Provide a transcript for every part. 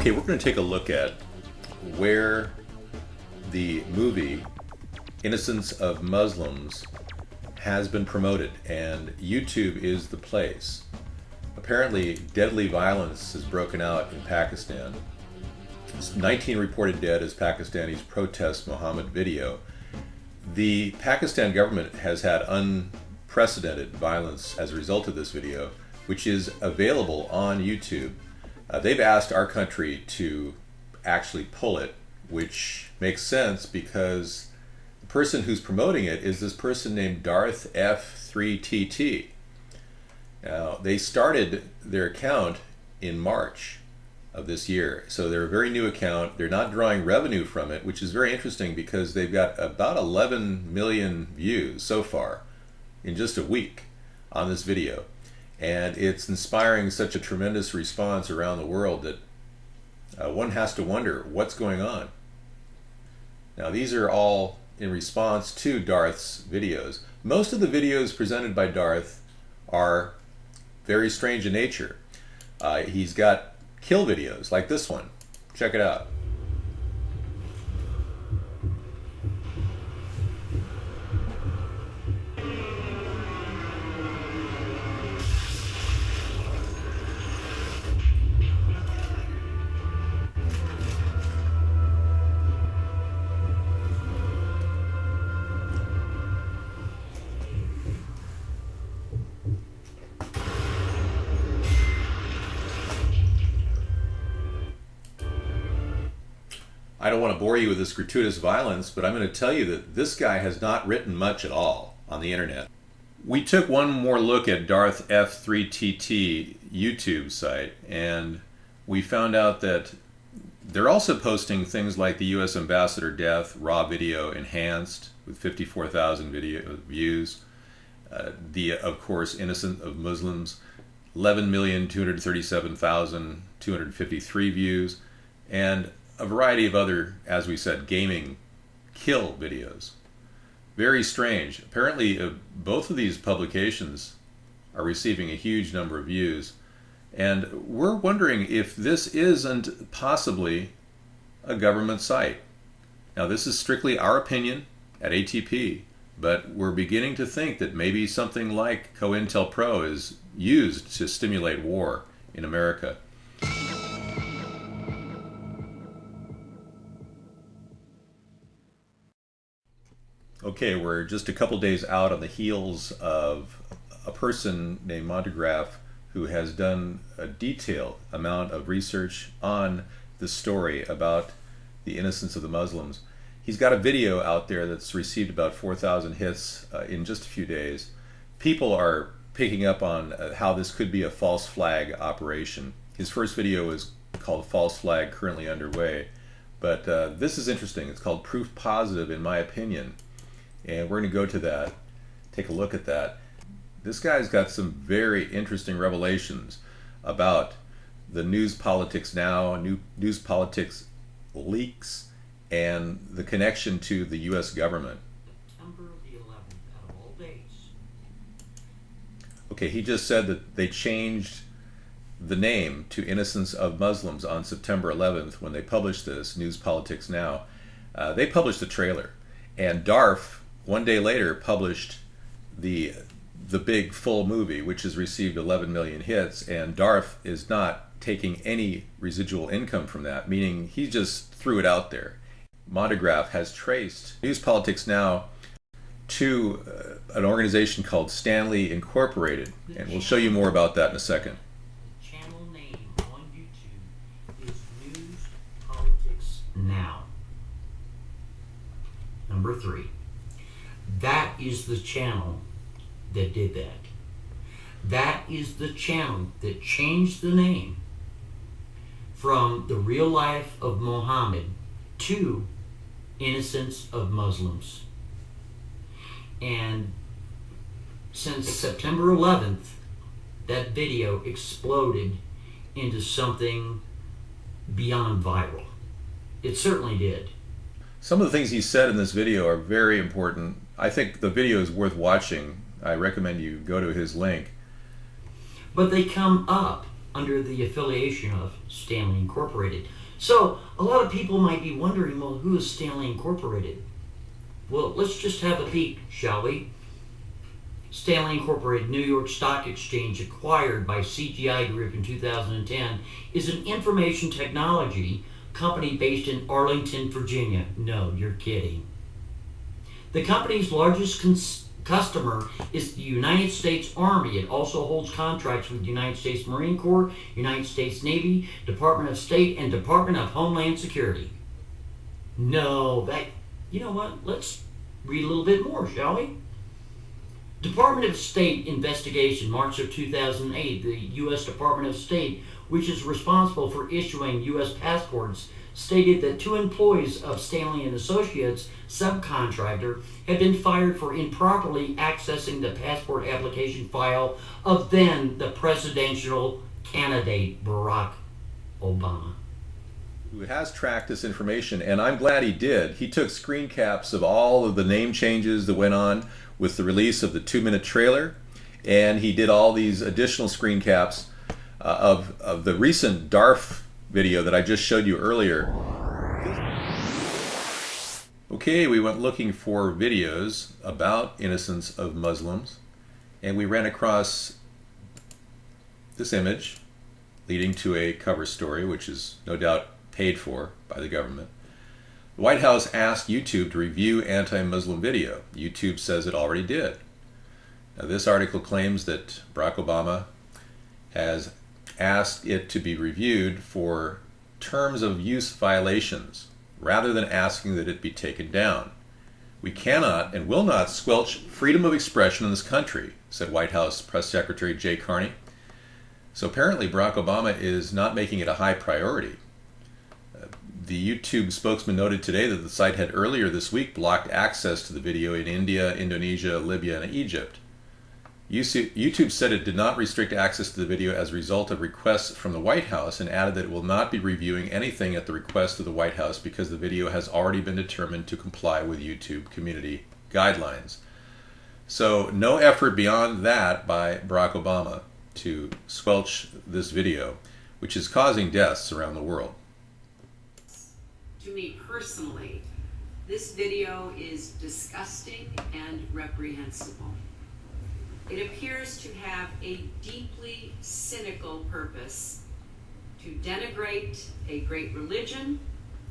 Okay, we're going to take a look at where the movie Innocence of Muslims has been promoted, and YouTube is the place. Apparently, deadly violence has broken out in Pakistan. 19 reported dead as Pakistanis protest Muhammad video. The Pakistan government has had unprecedented violence as a result of this video, which is available on YouTube. They've asked our country to actually pull it, which makes sense because the person who's promoting it is this person named Darth F3TT. Now, they started their account in March of this year, so they're a very new account. They're not drawing revenue from it, which is very interesting because they've got about 11 million views so far in just a week on this video. And it's inspiring such a tremendous response around the world that one has to wonder what's going on. Now, these are all in response to Darth's videos. Most of the videos presented by Darth are very strange in nature. He's got kill videos like this one. Check it out. I don't want to bore you with this gratuitous violence, but I'm going to tell you that this guy has not written much at all on the internet. We took one more look at Darth F3TT YouTube site, and we found out that they're also posting things like the U.S. Ambassador death, raw video enhanced with 54,000 video views. Of course, Innocence of Muslims, 11,237,253 views, and a variety of other, as we said, gaming kill videos. Very strange. Apparently, both of these publications are receiving a huge number of views, and we're wondering if this isn't possibly a government site. Now, this is strictly our opinion at ATP, but we're beginning to think that maybe something like COINTELPRO is used to stimulate war in America. Okay, we're just a couple days out on the heels of a person named Montegraph who has done a detailed amount of research on the story about the innocence of the Muslims. He's got a video out there that's received about 4,000 hits in just a few days. People are picking up on how this could be a false flag operation. His first video is called False Flag, currently underway. But this is interesting. It's called Proof Positive, in my opinion. And we're going to go to that, take a look at that. This guy's got some very interesting revelations about the News Politics Now, News Politics leaks, and the connection to the U.S. government. September the 11th, out of all days. Okay, he just said that they changed the name to Innocence of Muslims on September 11th when they published this, News Politics Now. They published the trailer, and Darth, one day later, published the big full movie, which has received 11 million hits, and Darth is not taking any residual income from that, meaning he just threw it out there. Montegraph has traced News Politics Now to an organization called Stanley Incorporated, and we'll show you more about that in a second. The channel name on YouTube is News Politics Now. Number 3. That is the channel that did that. That is the channel that changed the name from The Real Life of Muhammad to Innocence of Muslims. And since September 11th, that video exploded into something beyond viral. It certainly did. Some of the things he said in this video are very important. I think the video is worth watching. I recommend you go to his link. But they come up under the affiliation of Stanley Incorporated. So a lot of people might be wondering, well, who is Stanley Incorporated? Well, let's just have a peek, shall we? Stanley Incorporated, New York Stock Exchange, acquired by CGI Group in 2010, is an information technology company based in Arlington, Virginia. No, you're kidding. The company's largest customer is the United States Army. It also holds contracts with the United States Marine Corps, United States Navy, Department of State, and Department of Homeland Security. No, you know what? Let's read a little bit more, shall we? Department of State investigation, March of 2008. The U.S. Department of State, which is responsible for issuing U.S. passports, stated that 2 employees of Stanley and Associates subcontractor had been fired for improperly accessing the passport application file of then the presidential candidate Barack Obama. Who has tracked this information, and I'm glad he did. He took screen caps of all of the name changes that went on with the release of the 2-minute trailer, and he did all these additional screen caps of the recent DARF video that I just showed you earlier. Okay, we went looking for videos about innocence of Muslims, and we ran across this image leading to a cover story, which is no doubt paid for by the government. The White House asked YouTube to review anti-Muslim video. YouTube says it already did. Now, this article claims that Barack Obama has asked it to be reviewed for terms of use violations, rather than asking that it be taken down. We cannot and will not squelch freedom of expression in this country, said White House Press Secretary Jay Carney. So apparently Barack Obama is not making it a high priority. The YouTube spokesman noted today that the site had earlier this week blocked access to the video in India, Indonesia, Libya, and Egypt. YouTube said it did not restrict access to the video as a result of requests from the White House, and added that it will not be reviewing anything at the request of the White House because the video has already been determined to comply with YouTube community guidelines. So no effort beyond that by Barack Obama to squelch this video, which is causing deaths around the world. To me personally, this video is disgusting and reprehensible. It appears to have a deeply cynical purpose to denigrate a great religion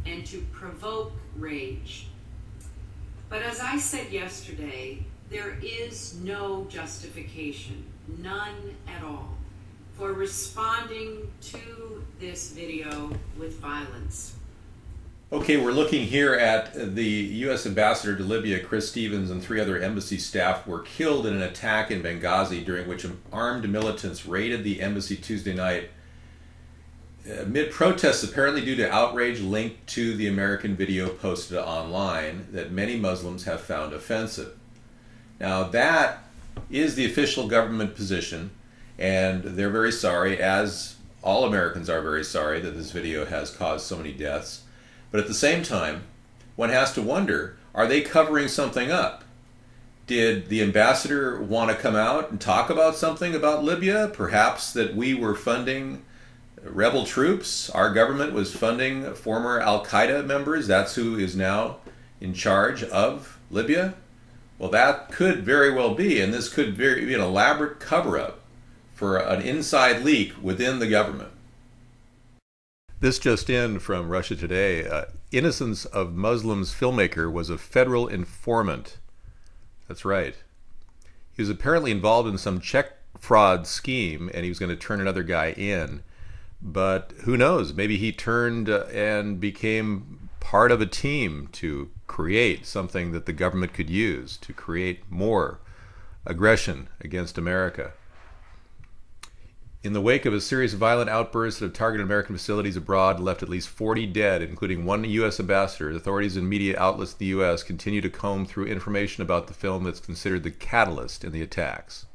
and to provoke rage. But as I said yesterday, there is no justification, none at all, for responding to this video with violence. Okay, we're looking here at the U.S. ambassador to Libya, Chris Stevens, and 3 other embassy staff were killed in an attack in Benghazi during which armed militants raided the embassy Tuesday night amid protests apparently due to outrage linked to the American video posted online that many Muslims have found offensive. Now that is the official government position, and they're very sorry, as all Americans are very sorry that this video has caused so many deaths. But at the same time, one has to wonder, are they covering something up? Did the ambassador want to come out and talk about something about Libya? Perhaps that we were funding rebel troops? Our government was funding former Al-Qaeda members? That's who is now in charge of Libya? Well, that could very well be, and this could be an elaborate cover-up for an inside leak within the government. This just in from Russia Today. Innocence of Muslims filmmaker was a federal informant. That's right. He was apparently involved in some check fraud scheme, and he was going to turn another guy in. But who knows? Maybe he turned and became part of a team to create something that the government could use to create more aggression against America. In the wake of a series of violent outbursts that have targeted American facilities abroad and left at least 40 dead, including 1 U.S. ambassador, authorities and media outlets in the U.S. continue to comb through information about the film that's considered the catalyst in the attacks.